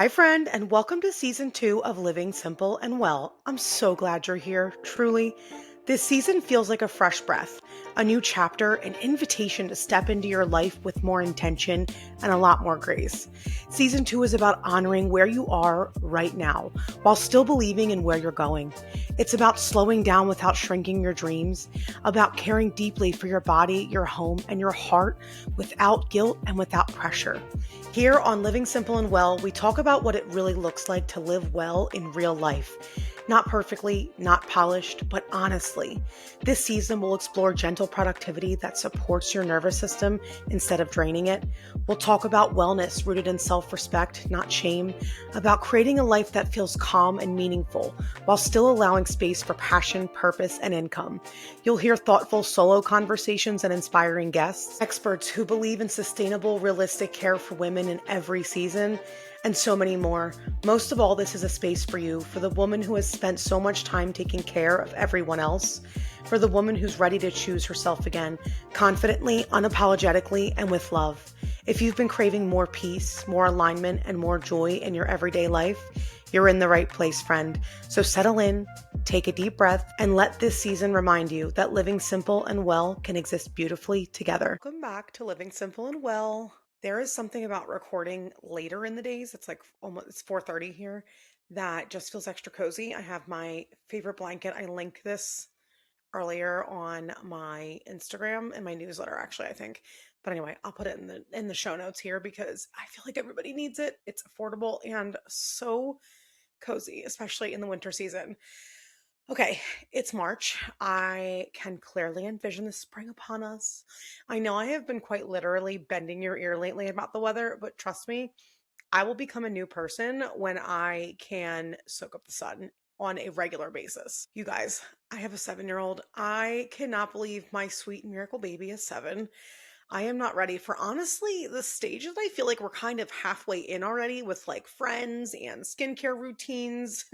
Hi, friend, and welcome to season 2 of Living Simple and Well. I'm so glad you're here, truly. This season feels like a fresh breath, a new chapter, an invitation to step into your life with more intention and a lot more grace. Season 2 is about honoring where you are right now while still believing in where you're going. It's about slowing down without shrinking your dreams, about caring deeply for your body, your home, and your heart without guilt and without pressure. Here on Living Simple and Well, we talk about what it really looks like to live well in real life. Not perfectly, not polished, but honestly. This season, we'll explore gentle productivity that supports your nervous system instead of draining it. We'll talk about wellness rooted in self respect, not shame, about creating a life that feels calm and meaningful while still allowing space for passion, purpose, and income. You'll hear thoughtful solo conversations and inspiring guests, experts who believe in sustainable, realistic care for women in every season, and so many more. Most of all, this is a space for you, for the woman who has spent so much time taking care of everyone else, for the woman who's ready to choose herself again, confidently, unapologetically, and with love. If you've been craving more peace, more alignment, and more joy in your everyday life, you're in the right place, friend. So settle in, take a deep breath, and let this season remind you that living simple and well can exist beautifully together. Welcome back to Living Simple and Well. There is something about recording later in the days. It's like almost it's 4:30 here that just feels extra cozy. I have my favorite blanket. I linked this earlier on my Instagram and my newsletter actually, I think. But anyway, I'll put it in the show notes here because I feel like everybody needs it. It's affordable and so cozy, especially in the winter season. Okay, it's March. I can clearly envision the spring upon us. I know I have been quite literally bending your ear lately about the weather, but trust me, I will become a new person when I can soak up the sun on a regular basis. You guys, I have a 7-year-old. I cannot believe my sweet miracle baby is 7. I am not ready for honestly the stage that I feel like we're kind of halfway in already with like friends and skincare routines.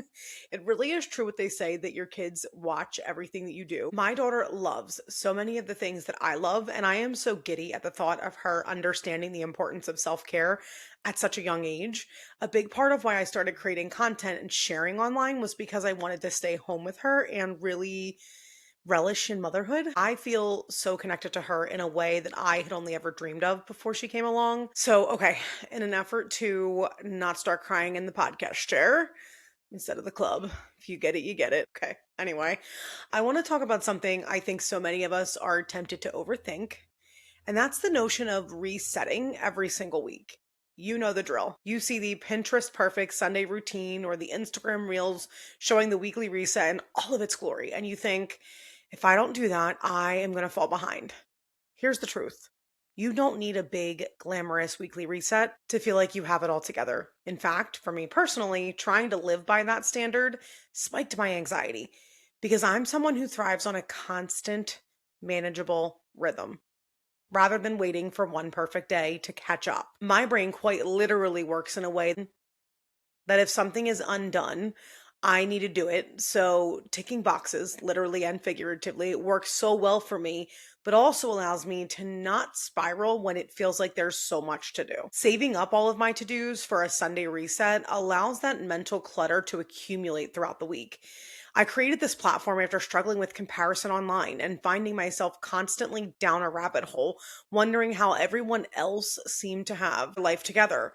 It really is true what they say that your kids watch everything that you do. My daughter loves so many of the things that I love, and I am so giddy at the thought of her understanding the importance of self care at such a young age. A big part of why I started creating content and sharing online was because I wanted to stay home with her and really relish in motherhood. I feel so connected to her in a way that I had only ever dreamed of before she came along. So, okay, in an effort to not start crying in the podcast chair instead of the club, if you get it, you get it. Okay, anyway, I want to talk about something I think so many of us are tempted to overthink, and that's the notion of resetting every single week. You know the drill. You see the Pinterest perfect Sunday routine or the Instagram reels showing the weekly reset in all of its glory. And you think, if I don't do that, I am going to fall behind. Here's the truth. You don't need a big, glamorous weekly reset to feel like you have it all together. In fact, for me personally, trying to live by that standard spiked my anxiety because I'm someone who thrives on a constant, manageable rhythm rather than waiting for one perfect day to catch up. My brain quite literally works in a way that if something is undone, I need to do it. So ticking boxes, literally and figuratively, works so well for me, but also allows me to not spiral when it feels like there's so much to do. Saving up all of my to dos for a Sunday reset allows that mental clutter to accumulate throughout the week. I created this platform after struggling with comparison online and finding myself constantly down a rabbit hole, wondering how everyone else seemed to have life together.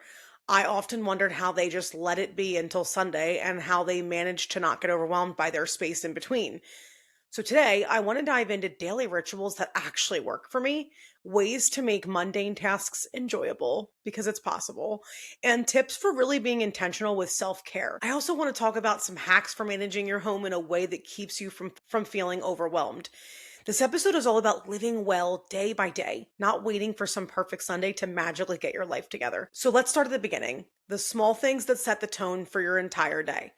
I often wondered how they just let it be until Sunday and how they managed to not get overwhelmed by their space in between. So today, I want to dive into daily rituals that actually work for me, ways to make mundane tasks enjoyable because it's possible, and tips for really being intentional with self-care. I also want to talk about some hacks for managing your home in a way that keeps you from feeling overwhelmed. This episode is all about living well day by day, not waiting for some perfect Sunday to magically get your life together. So let's start at the beginning, the small things that set the tone for your entire day.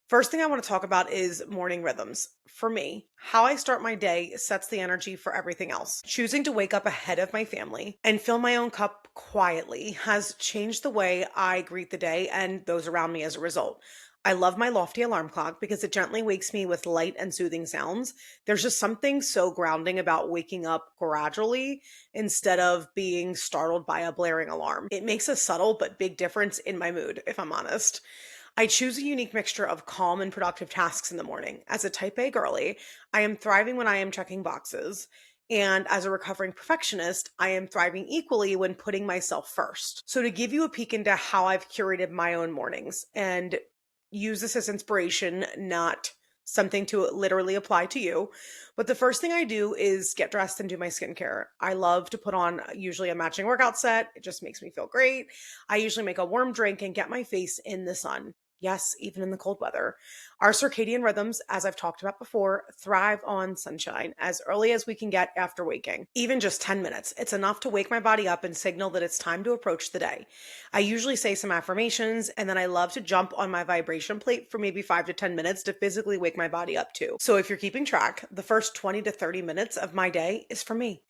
First thing I want to talk about is morning rhythms. For me, how I start my day sets the energy for everything else. Choosing to wake up ahead of my family and fill my own cup quietly has changed the way I greet the day and those around me as a result. I love my lofty alarm clock because it gently wakes me with light and soothing sounds. There's just something so grounding about waking up gradually instead of being startled by a blaring alarm. It makes a subtle but big difference in my mood, if I'm honest. I choose a unique mixture of calm and productive tasks in the morning. As a type A girly, I am thriving when I am checking boxes. And as a recovering perfectionist, I am thriving equally when putting myself first. So, to give you a peek into how I've curated my own mornings and use this as inspiration, not something to literally apply to you. But the first thing I do is get dressed and do my skincare. I love to put on usually a matching workout set. It just makes me feel great. I usually make a warm drink and get my face in the sun. Yes, even in the cold weather. Our circadian rhythms, as I've talked about before, thrive on sunshine as early as we can get after waking. Even just 10 minutes. It's enough to wake my body up and signal that it's time to approach the day. I usually say some affirmations and then I love to jump on my vibration plate for maybe 5 to 10 minutes to physically wake my body up too. So if you're keeping track, the first 20 to 30 minutes of my day is for me.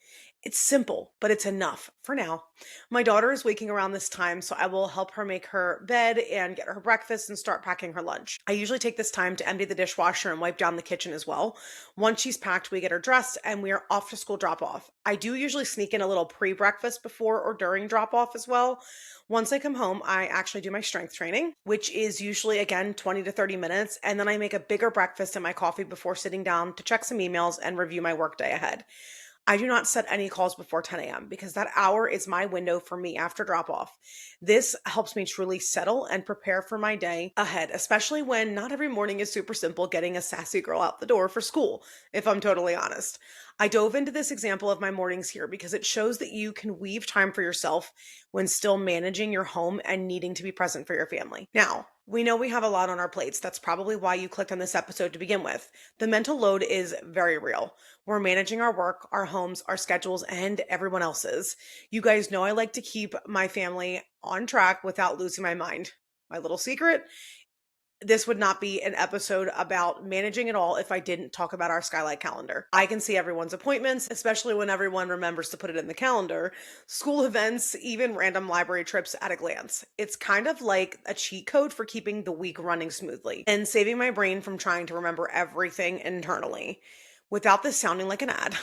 It's simple, but it's enough for now. My daughter is waking around this time, so I will help her make her bed and get her breakfast and start packing her lunch. I usually take this time to empty the dishwasher and wipe down the kitchen as well. Once she's packed, we get her dressed and we are off to school drop off. I do usually sneak in a little pre breakfast before or during drop off as well. Once I come home, I actually do my strength training, which is usually again 20 to 30 minutes. And then I make a bigger breakfast and my coffee before sitting down to check some emails and review my workday ahead. I do not set any calls before 10 a.m. because that hour is my window for me after drop off. This helps me truly settle and prepare for my day ahead, especially when not every morning is super simple getting a sassy girl out the door for school, if I'm totally honest. I dove into this example of my mornings here because it shows that you can weave time for yourself when still managing your home and needing to be present for your family. Now, we know we have a lot on our plates. That's probably why you clicked on this episode to begin with. The mental load is very real. We're managing our work, our homes, our schedules, and everyone else's. You guys know I like to keep my family on track without losing my mind. My little secret, this would not be an episode about managing it all if I didn't talk about our Skylight calendar. I can see everyone's appointments, especially when everyone remembers to put it in the calendar, school events, even random library trips at a glance. It's kind of like a cheat code for keeping the week running smoothly and saving my brain from trying to remember everything internally. Without this sounding like an ad,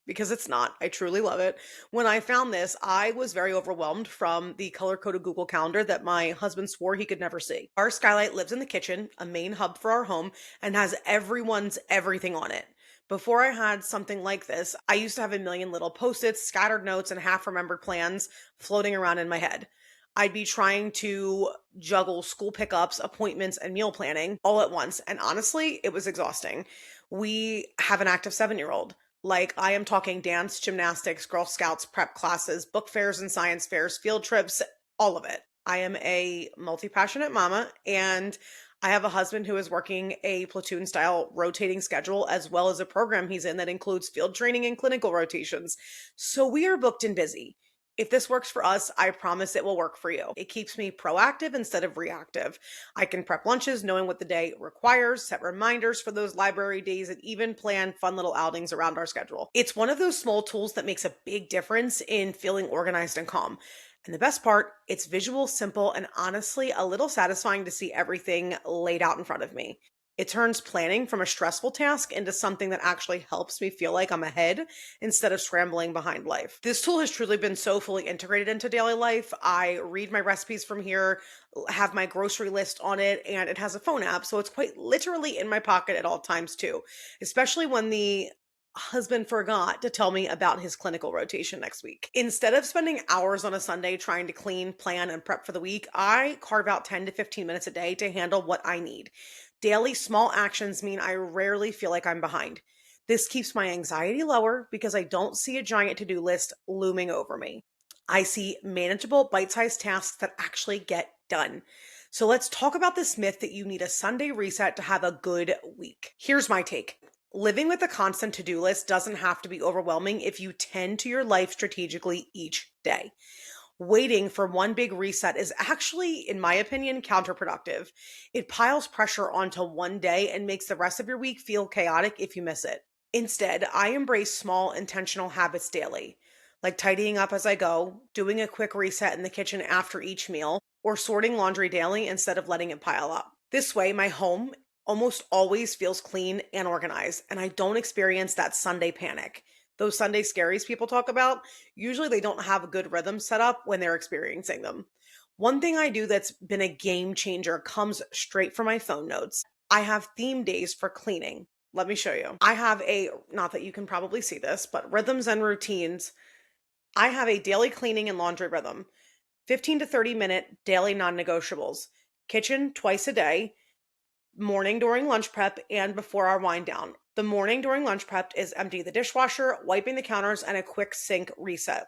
because it's not. I truly love it. When I found this, I was very overwhelmed from the color-coded Google Calendar that my husband swore he could never see. Our Skylight lives in the kitchen, a main hub for our home, and has everyone's everything on it. Before I had something like this, I used to have a million little post-its, scattered notes, and half-remembered plans floating around in my head. I'd be trying to juggle school pickups, appointments, and meal planning all at once. And honestly, it was exhausting. We have an active 7-year-old. Like, I am talking dance, gymnastics, Girl Scouts, prep classes, book fairs and science fairs, field trips, all of it. I am a multi-passionate mama and I have a husband who is working a platoon style rotating schedule as well as a program he's in that includes field training and clinical rotations. So we are booked and busy. If this works for us, I promise it will work for you. It keeps me proactive instead of reactive. I can prep lunches knowing what the day requires, set reminders for those library days, and even plan fun little outings around our schedule. It's one of those small tools that makes a big difference in feeling organized and calm. And the best part, it's visual, simple, and honestly a little satisfying to see everything laid out in front of me. It turns planning from a stressful task into something that actually helps me feel like I'm ahead instead of scrambling behind life. This tool has truly been so fully integrated into daily life. I read my recipes from here, have my grocery list on it, and it has a phone app. So it's quite literally in my pocket at all times too, especially when the husband forgot to tell me about his clinical rotation next week. Instead of spending hours on a Sunday trying to clean, plan, and prep for the week, I carve out 10 to 15 minutes a day to handle what I need. Daily small actions mean I rarely feel like I'm behind. This keeps my anxiety lower because I don't see a giant to-do list looming over me. I see manageable, bite-sized tasks that actually get done. So let's talk about this myth that you need a Sunday reset to have a good week. Here's my take. Living with a constant to-do list doesn't have to be overwhelming if you tend to your life strategically each day. Waiting for one big reset is actually, in my opinion, counterproductive. It piles pressure onto one day and makes the rest of your week feel chaotic if you miss it. Instead, I embrace small intentional habits daily, like tidying up as I go, doing a quick reset in the kitchen after each meal, or sorting laundry daily instead of letting it pile up. This way, my home almost always feels clean and organized, and I don't experience that Sunday panic. Those Sunday scaries people talk about, usually they don't have a good rhythm set up when they're experiencing them. One thing I do that's been a game changer comes straight from my phone notes. I have theme days for cleaning. Let me show you. I have not that you can probably see this, but rhythms and routines. I have a daily cleaning and laundry rhythm, 15 to 30-minute daily non negotiables, kitchen twice a day, morning during lunch prep, and before our wind down. The morning during lunch prep is empty the dishwasher, wiping the counters, and a quick sink reset.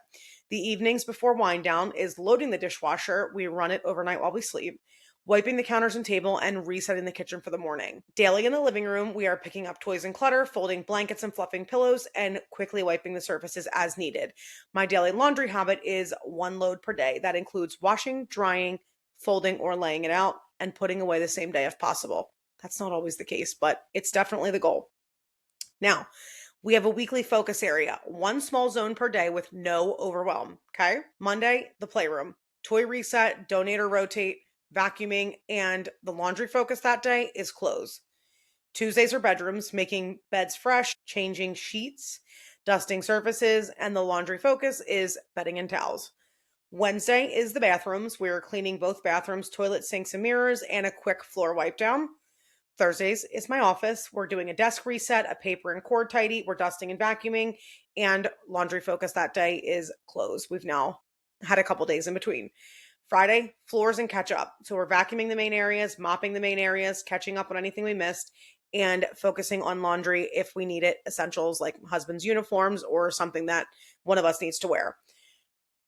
The evenings before wind down is loading the dishwasher. We run it overnight while we sleep, wiping the counters and table, and resetting the kitchen for the morning. Daily in the living room, we are picking up toys and clutter, folding blankets and fluffing pillows, and quickly wiping the surfaces as needed. My daily laundry habit is one load per day. That includes washing, drying, folding, or laying it out, and putting away the same day if possible. That's not always the case, but it's definitely the goal. Now, we have a weekly focus area, one small zone per day with no overwhelm. Okay. Monday, the playroom, toy reset, donate or rotate, vacuuming, and the laundry focus that day is clothes. Tuesdays are bedrooms, making beds fresh, changing sheets, dusting surfaces, and the laundry focus is bedding and towels. Wednesday is the bathrooms. We're cleaning both bathrooms, toilet sinks, and mirrors, and a quick floor wipe down. Thursdays is my office. We're doing a desk reset, a paper and cord tidy. We're dusting and vacuuming, and laundry focus that day is clothes. We've now had a couple days in between. Friday, floors and catch up. So we're vacuuming the main areas, mopping the main areas, catching up on anything we missed, and focusing on laundry if we need it, essentials like husband's uniforms or something that one of us needs to wear.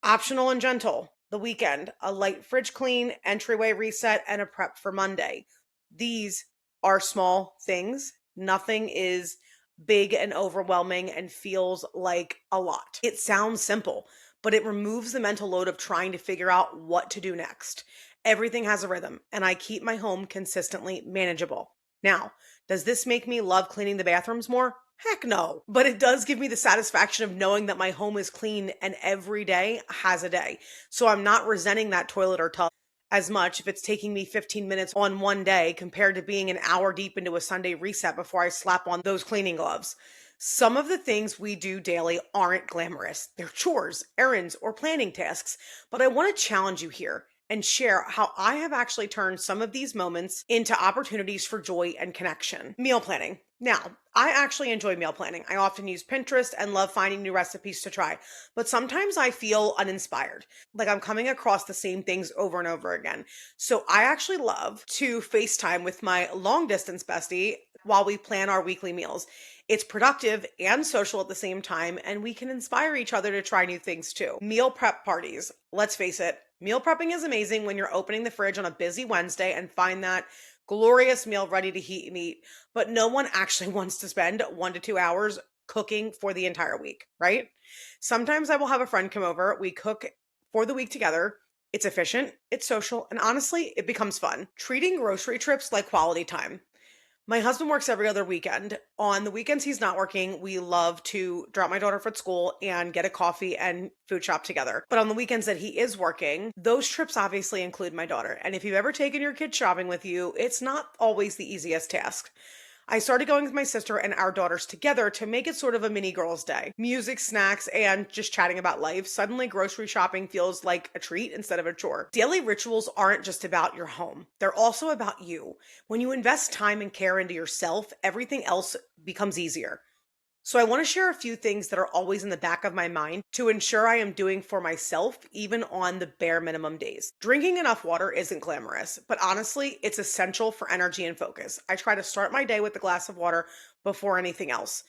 Optional and gentle, the weekend, a light fridge clean, entryway reset, and a prep for Monday. These are small things. Nothing is big and overwhelming and feels like a lot. It sounds simple, but it removes the mental load of trying to figure out what to do next. Everything has a rhythm, and I keep my home consistently manageable. Now, does this make me love cleaning the bathrooms more? Heck no. But it does give me the satisfaction of knowing that my home is clean and every day has a day. So I'm not resenting that toilet or tub as much if it's taking me 15 minutes on one day compared to being an hour deep into a Sunday reset before I slap on those cleaning gloves. Some of the things we do daily aren't glamorous. They're chores, errands, or planning tasks. But I want to challenge you here and share how I have actually turned some of these moments into opportunities for joy and connection. Meal planning. Now, I actually enjoy meal planning. I often use Pinterest and love finding new recipes to try, but sometimes I feel uninspired, like I'm coming across the same things over and over again. So I actually love to FaceTime with my long distance bestie while we plan our weekly meals. It's productive and social at the same time, and we can inspire each other to try new things too. Meal prep parties. Let's face it, meal prepping is amazing when you're opening the fridge on a busy Wednesday and find that glorious meal ready to heat and eat, but no one actually wants to spend 1 to 2 hours cooking for the entire week, right? Sometimes I will have a friend come over, we cook for the week together. It's efficient, it's social, and honestly, it becomes fun. Treating grocery trips like quality time. My husband works every other weekend. On the weekends he's not working, we love to drop my daughter off at school and get a coffee and food shop together. But on the weekends that he is working, those trips obviously include my daughter. And if you've ever taken your kid shopping with you, it's not always the easiest task. I started going with my sister and our daughters together to make it sort of a mini girls' day. Music, snacks, and just chatting about life. Suddenly, grocery shopping feels like a treat instead of a chore. Daily rituals aren't just about your home, they're also about you. When you invest time and care into yourself, everything else becomes easier. So, I want to share a few things that are always in the back of my mind to ensure I am doing for myself, even on the bare minimum days. Drinking enough water isn't glamorous, but honestly, it's essential for energy and focus. I try to start my day with a glass of water before anything else.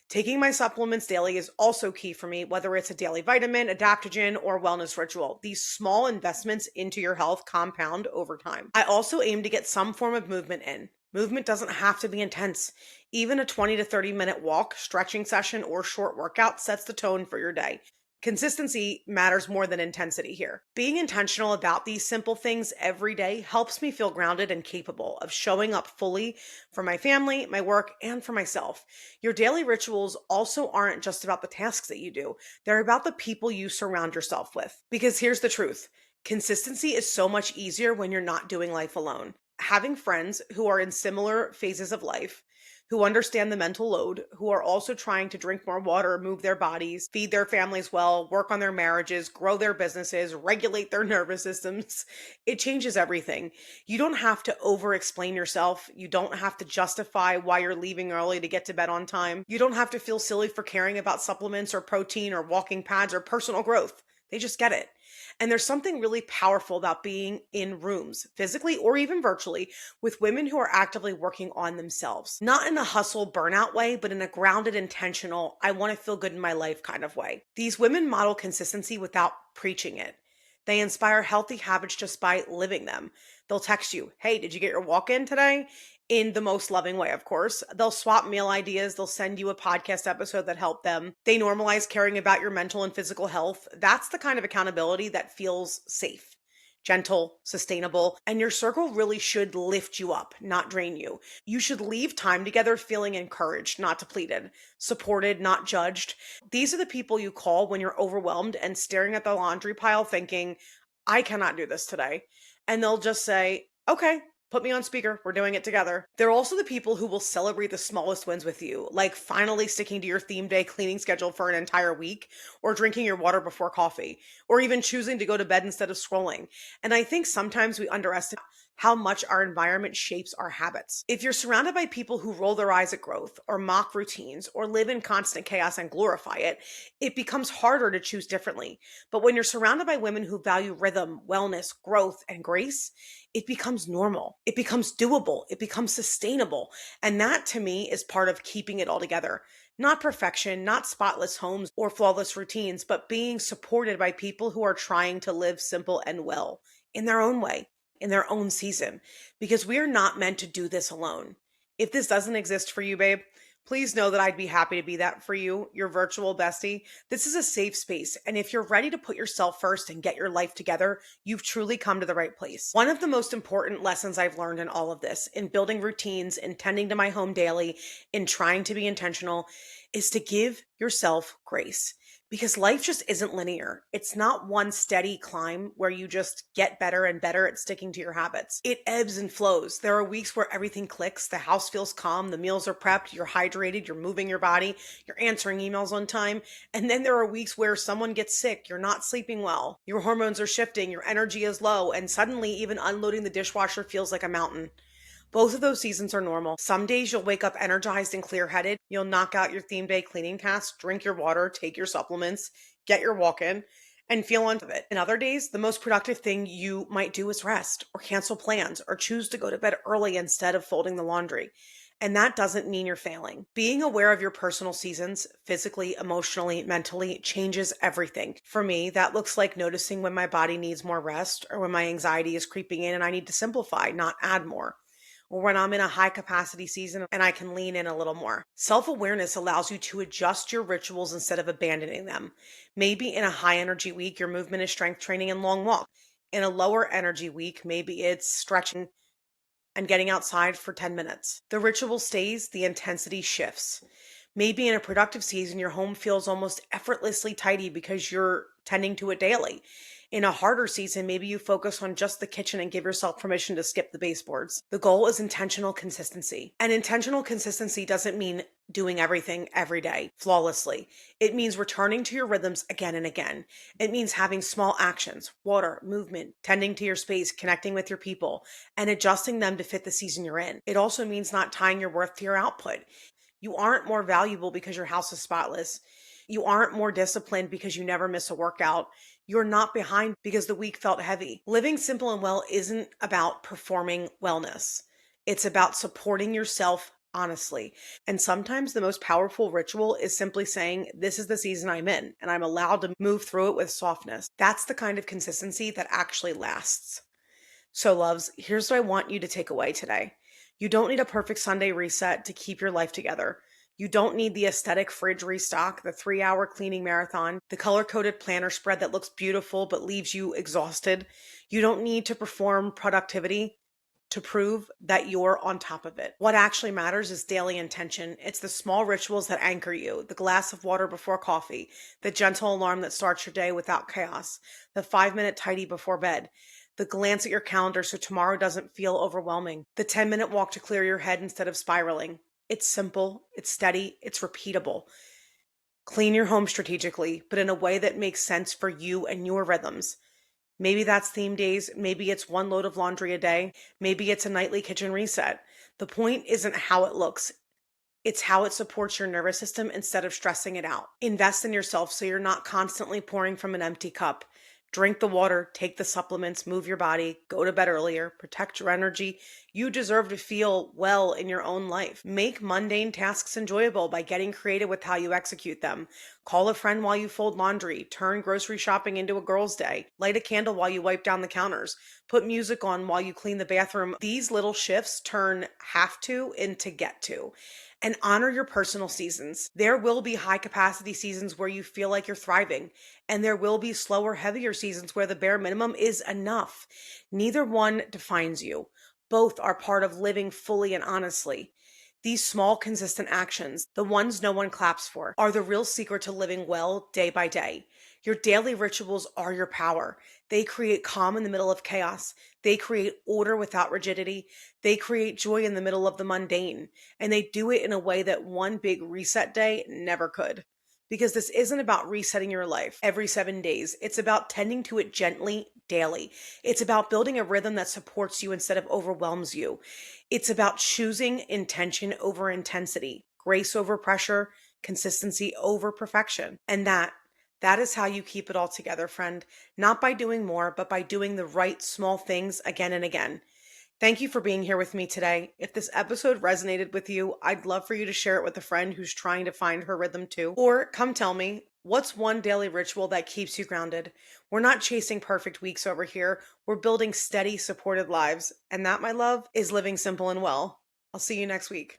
Taking my supplements daily is also key for me, whether it's a daily vitamin, adaptogen, or wellness ritual. These small investments into your health compound over time. I also aim to get some form of movement in. Movement doesn't have to be intense. Even a 20 to 30-minute walk, stretching session, or short workout sets the tone for your day. Consistency matters more than intensity here. Being intentional about these simple things every day helps me feel grounded and capable of showing up fully for my family, my work, and for myself. Your daily rituals also aren't just about the tasks that you do, they're about the people you surround yourself with. Because here's the truth, consistency is so much easier when you're not doing life alone. having friends who are in similar phases of life, who understand the mental load, who are also trying to drink more water, move their bodies, feed their families well, work on their marriages, grow their businesses, regulate their nervous systems. It changes everything. You don't have to over explain yourself. You don't have to justify why you're leaving early to get to bed on time. You don't have to feel silly for caring about supplements or protein or walking pads or personal growth. They just get it. And there's something really powerful about being in rooms, physically or even virtually, with women who are actively working on themselves. Not in a hustle burnout way, but in a grounded, intentional, I want to feel good in my life kind of way. These women model consistency without preaching it. They inspire healthy habits just by living them. They'll text you, hey, did you get your walk in today? In the most loving way, of course. They'll swap meal ideas. They'll send you a podcast episode that helped them. They normalize caring about your mental and physical health. That's the kind of accountability that feels safe, gentle, sustainable, and your circle really should lift you up, not drain you. You should leave time together feeling encouraged, not depleted, supported, not judged. These are the people you call when you're overwhelmed and staring at the laundry pile thinking, I cannot do this today. And they'll just say, okay, put me on speaker. We're doing it together. They're also the people who will celebrate the smallest wins with you, like finally sticking to your theme day cleaning schedule for an entire week, or drinking your water before coffee, or even choosing to go to bed instead of scrolling. And I think sometimes we underestimate how much our environment shapes our habits. If you're surrounded by people who roll their eyes at growth, or mock routines, or live in constant chaos and glorify it, it becomes harder to choose differently. But when you're surrounded by women who value rhythm, wellness, growth, and grace, it becomes normal. It becomes doable. It becomes sustainable. And that to me is part of keeping it all together. Not perfection, not spotless homes or flawless routines, but being supported by people who are trying to live simple and well in their own way, in their own season, because we are not meant to do this alone. If this doesn't exist for you, babe, please know that I'd be happy to be that for you, your virtual bestie. This is a safe space, and if you're ready to put yourself first and get your life together, you've truly come to the right place. One of the most important lessons I've learned in all of this, in building routines, in tending to my home daily, in trying to be intentional, is to give yourself grace. Because life just isn't linear. It's not one steady climb where you just get better and better at sticking to your habits. It ebbs and flows. There are weeks where everything clicks, the house feels calm, the meals are prepped, you're hydrated, you're moving your body, you're answering emails on time. And then there are weeks where someone gets sick, you're not sleeping well, your hormones are shifting, your energy is low, and suddenly even unloading the dishwasher feels like a mountain. Both of those seasons are normal. Some days you'll wake up energized and clear-headed. You'll knock out your theme day cleaning tasks, drink your water, take your supplements, get your walk in, and feel on top of it. And other days, the most productive thing you might do is rest or cancel plans or choose to go to bed early instead of folding the laundry. And that doesn't mean you're failing. Being aware of your personal seasons, physically, emotionally, mentally, changes everything. For me, that looks like noticing when my body needs more rest or when my anxiety is creeping in and I need to simplify, not add more, or when I'm in a high capacity season and I can lean in a little more. Self-awareness allows you to adjust your rituals instead of abandoning them. Maybe in a high energy week, your movement is strength training and long walk. In a lower energy week, maybe it's stretching and getting outside for 10 minutes. The ritual stays, the intensity shifts. Maybe in a productive season, your home feels almost effortlessly tidy because you're tending to it daily. In a harder season, maybe you focus on just the kitchen and give yourself permission to skip the baseboards. The goal is intentional consistency. And intentional consistency doesn't mean doing everything every day flawlessly. It means returning to your rhythms again and again. It means having small actions, water, movement, tending to your space, connecting with your people, and adjusting them to fit the season you're in. It also means not tying your worth to your output. You aren't more valuable because your house is spotless. You aren't more disciplined because you never miss a workout. You're not behind because the week felt heavy. Living simple and well isn't about performing wellness. It's about supporting yourself honestly. And sometimes the most powerful ritual is simply saying, this is the season I'm in, and I'm allowed to move through it with softness. That's the kind of consistency that actually lasts. So, loves, here's what I want you to take away today. You don't need a perfect Sunday reset to keep your life together. You don't need the aesthetic fridge restock, the 3-hour cleaning marathon, the color-coded planner spread that looks beautiful but leaves you exhausted. You don't need to perform productivity to prove that you're on top of it. What actually matters is daily intention. It's the small rituals that anchor you, the glass of water before coffee, the gentle alarm that starts your day without chaos, the 5-minute tidy before bed. the glance at your calendar so tomorrow doesn't feel overwhelming, the 10-minute walk to clear your head instead of spiraling. It's simple, it's steady, it's repeatable. Clean your home strategically, but in a way that makes sense for you and your rhythms. Maybe that's theme days, maybe it's one load of laundry a day, maybe it's a nightly kitchen reset. The point isn't how it looks, it's how it supports your nervous system instead of stressing it out. Invest in yourself so you're not constantly pouring from an empty cup. Drink the water, take the supplements, move your body, go to bed earlier, protect your energy. You deserve to feel well in your own life. Make mundane tasks enjoyable by getting creative with how you execute them. Call a friend while you fold laundry, turn grocery shopping into a girl's day, light a candle while you wipe down the counters, put music on while you clean the bathroom. These little shifts turn have to into get to. And honor your personal seasons. There will be high capacity seasons where you feel like you're thriving, and there will be slower, heavier seasons where the bare minimum is enough. Neither one defines you. Both are part of living fully and honestly. These small, consistent actions, the ones no one claps for, are the real secret to living well day by day. Your daily rituals are your power. They create calm in the middle of chaos. They create order without rigidity. They create joy in the middle of the mundane. And they do it in a way that one big reset day never could. Because this isn't about resetting your life every 7 days. It's about tending to it gently daily. It's about building a rhythm that supports you instead of overwhelms you. It's about choosing intention over intensity, grace over pressure, consistency over perfection. And that is how you keep it all together, friend. Not by doing more, but by doing the right small things again and again. Thank you for being here with me today. If this episode resonated with you, I'd love for you to share it with a friend who's trying to find her rhythm too. Or come tell me, what's one daily ritual that keeps you grounded? We're not chasing perfect weeks over here. We're building steady, supported lives. And that, my love, is living simple and well. I'll see you next week.